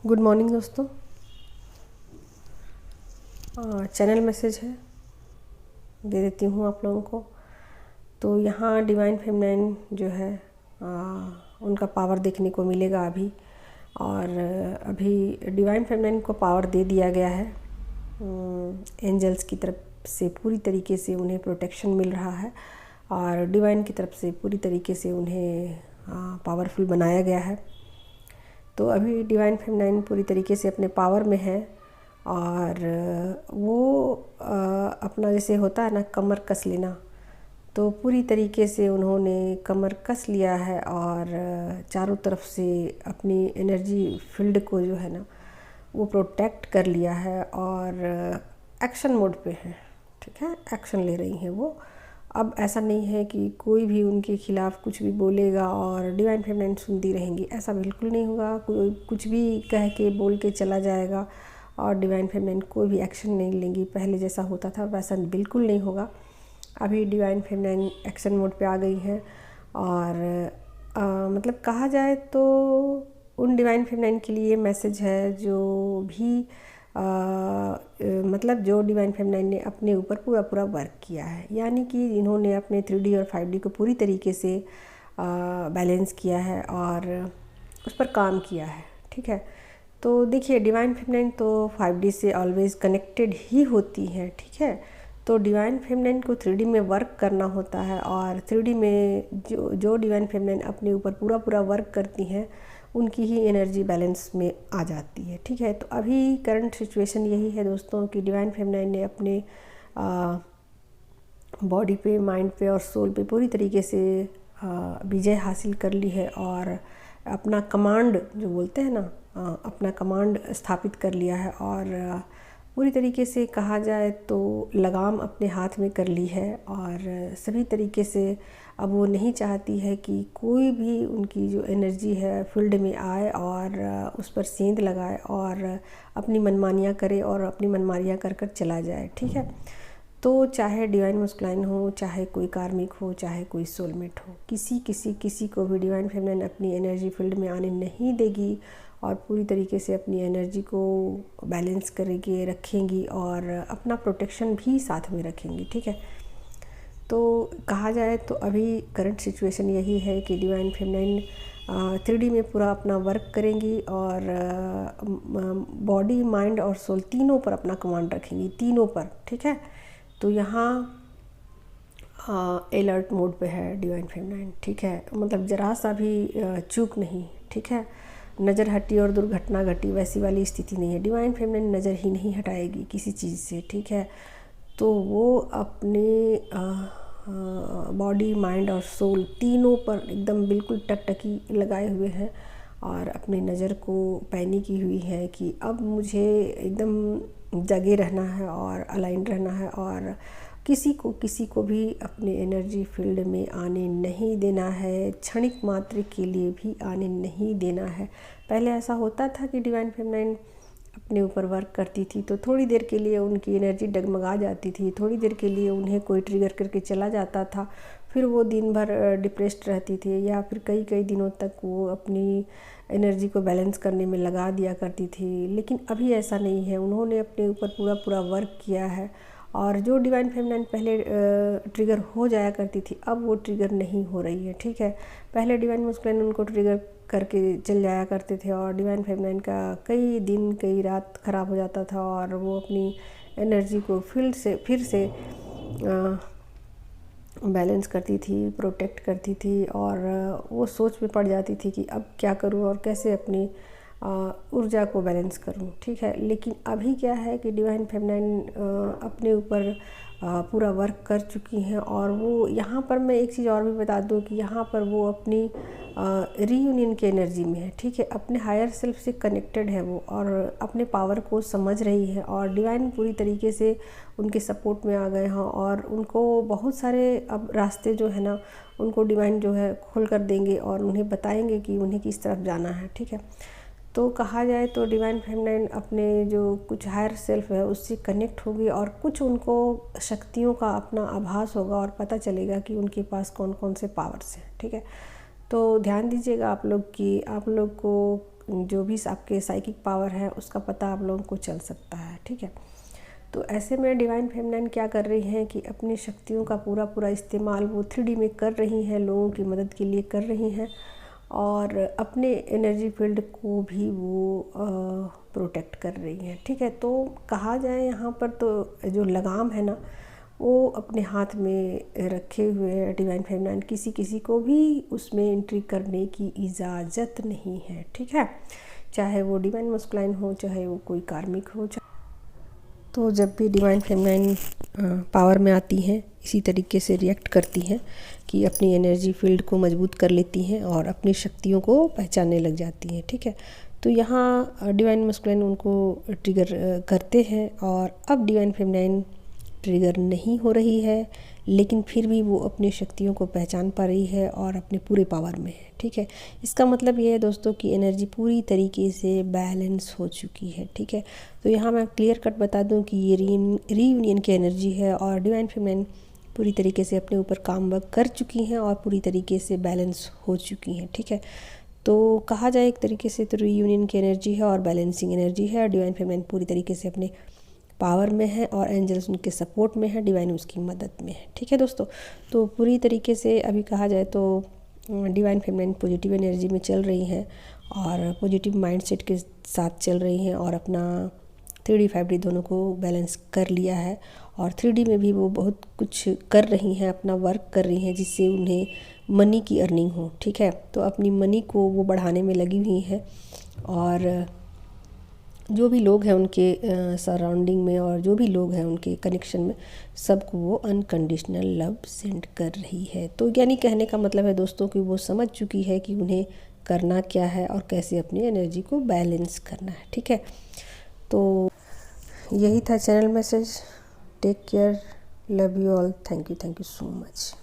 Good morning दोस्तों। Channel message है, दे देती हूँ आप लोगों को। तो यहाँ डिवाइन फेमिनाइन जो है उनका पावर देखने को मिलेगा अभी। और अभी डिवाइन फेमिनाइन को पावर दे दिया गया है एंजल्स की तरफ से, पूरी तरीके से उन्हें प्रोटेक्शन मिल रहा है और डिवाइन की तरफ से पूरी तरीके से उन्हें पावरफुल बनाया गया है। तो अभी डिवाइन फेमिनाइन पूरी तरीके से अपने पावर में है और वो अपना जैसे होता है ना कमर कस लेना, तो पूरी तरीके से उन्होंने कमर कस लिया है और चारों तरफ से अपनी एनर्जी फील्ड को जो है ना वो प्रोटेक्ट कर लिया है और एक्शन मोड पे है। ठीक है, एक्शन ले रही हैं वो। अब ऐसा नहीं है कि कोई भी उनके खिलाफ कुछ भी बोलेगा और डिवाइन फेमिनाइन सुनती रहेंगी, ऐसा बिल्कुल नहीं होगा। कोई कुछ भी कह के बोल के चला जाएगा और डिवाइन फेमिनाइन कोई भी एक्शन नहीं लेंगी। पहले जैसा होता था वैसा बिल्कुल नहीं होगा। अभी डिवाइन फेमिनाइन एक्शन मोड पे आ गई हैं और मतलब कहा जाए तो उन डिवाइन फेमिनाइन के लिए मैसेज है जो भी मतलब जो डिवाइन फेमिनाइन ने अपने ऊपर पूरा वर्क किया है, यानी कि इन्होंने अपने 3D और 5D को पूरी तरीके से बैलेंस किया है और उस पर काम किया है। ठीक है, तो देखिए डिवाइन फेमिनाइन तो 5D से ऑलवेज़ कनेक्टेड ही होती हैं। ठीक है, तो डिवाइन फेमिनाइन को 3D में वर्क करना होता है और 3D में जो डिवाइन फेमिनाइन अपने ऊपर पूरा वर्क करती हैं उनकी ही एनर्जी बैलेंस में आ जाती है। ठीक है, तो अभी करंट सिचुएशन यही है दोस्तों कि डिवाइन फेमिनाइन ने अपने बॉडी पे, माइंड पे और सोल पे पूरी तरीके से विजय हासिल कर ली है और अपना कमांड जो बोलते हैं ना अपना कमांड स्थापित कर लिया है और पूरी तरीके से कहा जाए तो लगाम अपने हाथ में कर ली है और सभी तरीके से अब वो नहीं चाहती है कि कोई भी उनकी जो एनर्जी है फील्ड में आए और उस पर सेंध लगाए और अपनी मनमानियाँ करे और अपनी मनमानियाँ कर कर चला जाए। ठीक है, तो चाहे डिवाइन मस्कुलाइन हो, चाहे कोई कार्मिक हो, चाहे कोई सोलमेट हो, किसी को भी डिवाइन फेमिनाइन अपनी एनर्जी फील्ड में आने नहीं देगी और पूरी तरीके से अपनी एनर्जी को बैलेंस करके रखेंगी और अपना प्रोटेक्शन भी साथ में रखेंगी। ठीक है, तो कहा जाए तो अभी करंट सिचुएशन यही है कि डिवाइन फेमिनाइन 3D में पूरा अपना वर्क करेंगी और बॉडी, माइंड और सोल तीनों पर अपना कमांड रखेंगी, तीनों पर। ठीक है, तो यहाँ अलर्ट मोड पे है डिवाइन फेमिनाइन। ठीक है, मतलब ज़रा सा भी चूक नहीं। ठीक है, नज़र हटी और दुर्घटना घटी वैसी वाली स्थिति नहीं है। डिवाइन फेमिनाइन नज़र ही नहीं हटाएगी किसी चीज़ से। ठीक है, तो वो अपने बॉडी, माइंड और सोल तीनों पर एकदम बिल्कुल टकटकी लगाए हुए हैं और अपनी नज़र को पैनी की हुई है कि अब मुझे एकदम जगे रहना है और अलाइन रहना है और किसी को भी अपने एनर्जी फील्ड में आने नहीं देना है, क्षणिक मात्र के लिए भी आने नहीं देना है। पहले ऐसा होता था कि डिवाइन फेमिनाइन अपने ऊपर वर्क करती थी तो थोड़ी देर के लिए उनकी एनर्जी डगमगा जाती थी, थोड़ी देर के लिए उन्हें कोई ट्रिगर करके चला जाता था, फिर वो दिन भर डिप्रेस्ड रहती थी या फिर कई दिनों तक वो अपनी एनर्जी को बैलेंस करने में लगा दिया करती थी। लेकिन अभी ऐसा नहीं है, उन्होंने अपने ऊपर पूरा वर्क किया है और जो डिवाइन फेमिनाइन पहले ट्रिगर हो जाया करती थी अब वो ट्रिगर नहीं हो रही है। ठीक है, पहले डिवाइन मस्कुलाइन उनको ट्रिगर करके चल जाया करते थे और डिवाइन फेमिनाइन का कई दिन कई रात ख़राब हो जाता था और वो अपनी एनर्जी को फिर से बैलेंस करती थी, प्रोटेक्ट करती थी और वो सोच में पड़ जाती थी कि अब क्या करूँ और कैसे अपनी ऊर्जा को बैलेंस करूं। ठीक है, लेकिन अभी क्या है कि डिवाइन फेमिनाइन अपने ऊपर पूरा वर्क कर चुकी हैं और वो यहाँ पर मैं एक चीज़ और भी बता दूं कि यहाँ पर वो अपनी रीयूनियन की एनर्जी में है। ठीक है, अपने हायर सेल्फ से कनेक्टेड है वो और अपने पावर को समझ रही है और डिवाइन पूरी तरीके से उनके सपोर्ट में आ गए हैं और उनको बहुत सारे अब रास्ते जो है ना उनको डिवाइन जो है खोल कर देंगे और उन्हें बताएंगे कि उन्हें किस तरफ जाना है। ठीक है, तो कहा जाए तो डिवाइन फेमिनाइन अपने जो कुछ हायर सेल्फ है उससे कनेक्ट होगी और कुछ उनको शक्तियों का अपना आभास होगा और पता चलेगा कि उनके पास कौन कौन से पावर्स हैं। ठीक है, तो ध्यान दीजिएगा आप लोग कि आप लोग को जो भी आपके साइकिक पावर है उसका पता आप लोगों को चल सकता है। ठीक है, तो ऐसे में डिवाइन फेमिनाइन क्या कर रही हैं कि अपनी शक्तियों का पूरा इस्तेमाल वो 3D में कर रही हैं, लोगों की मदद के लिए कर रही हैं, और अपने एनर्जी फील्ड को भी वो प्रोटेक्ट कर रही हैं। ठीक है, तो कहा जाए यहाँ पर तो जो लगाम है ना वो अपने हाथ में रखे हुए है डिवाइन फेमिनाइन, किसी को भी उसमें एंट्री करने की इजाज़त नहीं है। ठीक है, चाहे वो डिवाइन मस्कुलाइन हो, चाहे वो कोई कार्मिक हो। तो जब भी डिवाइन फेमिनाइन पावर में आती हैं इसी तरीके से रिएक्ट करती हैं कि अपनी एनर्जी फील्ड को मजबूत कर लेती हैं और अपनी शक्तियों को पहचानने लग जाती हैं। ठीक है, तो यहाँ डिवाइन मस्कुलाइन उनको ट्रिगर करते हैं, और अब डिवाइन फेमिनाइन ट्रिगर नहीं हो रही है, लेकिन फिर भी वो अपनी शक्तियों को पहचान पा रही है और अपने पूरे पावर में है। ठीक है, इसका मतलब ये है दोस्तों कि एनर्जी पूरी तरीके से बैलेंस हो चुकी है। ठीक है, तो यहाँ मैं क्लियर कट बता दूँ कि ये रीयूनियन की एनर्जी है और डिवाइन फेमिनाइन पूरी तरीके से अपने ऊपर काम वर्क कर चुकी हैं और पूरी तरीके से बैलेंस हो चुकी हैं। ठीक है, तो कहा जाए एक तरीके से तो रीयूनियन की एनर्जी है और बैलेंसिंग एनर्जी है, और डिवाइन फेमिनाइन पूरी तरीके से अपने पावर में है और एंजल्स उनके सपोर्ट में है, डिवाइन उसकी मदद में है। ठीक है दोस्तों, तो पूरी तरीके से अभी कहा जाए तो डिवाइन फेमिनाइन पॉजिटिव एनर्जी में चल रही हैं और पॉजिटिव माइंडसेट के साथ चल रही हैं, और अपना 3D 5D दोनों को बैलेंस कर लिया है, और 3D में भी वो बहुत कुछ कर रही हैं, अपना वर्क कर रही हैं जिससे उन्हें मनी की अर्निंग हो। ठीक है, तो अपनी मनी को वो बढ़ाने में लगी हुई हैं, और जो भी लोग हैं उनके सराउंडिंग में और जो भी लोग हैं उनके कनेक्शन में सबको वो अनकंडीशनल लव सेंड कर रही है। तो यानी कहने का मतलब है दोस्तों कि वो समझ चुकी है कि उन्हें करना क्या है और कैसे अपनी एनर्जी को बैलेंस करना है। ठीक है, तो यही था channel message. Take care, love you all, thank you so much.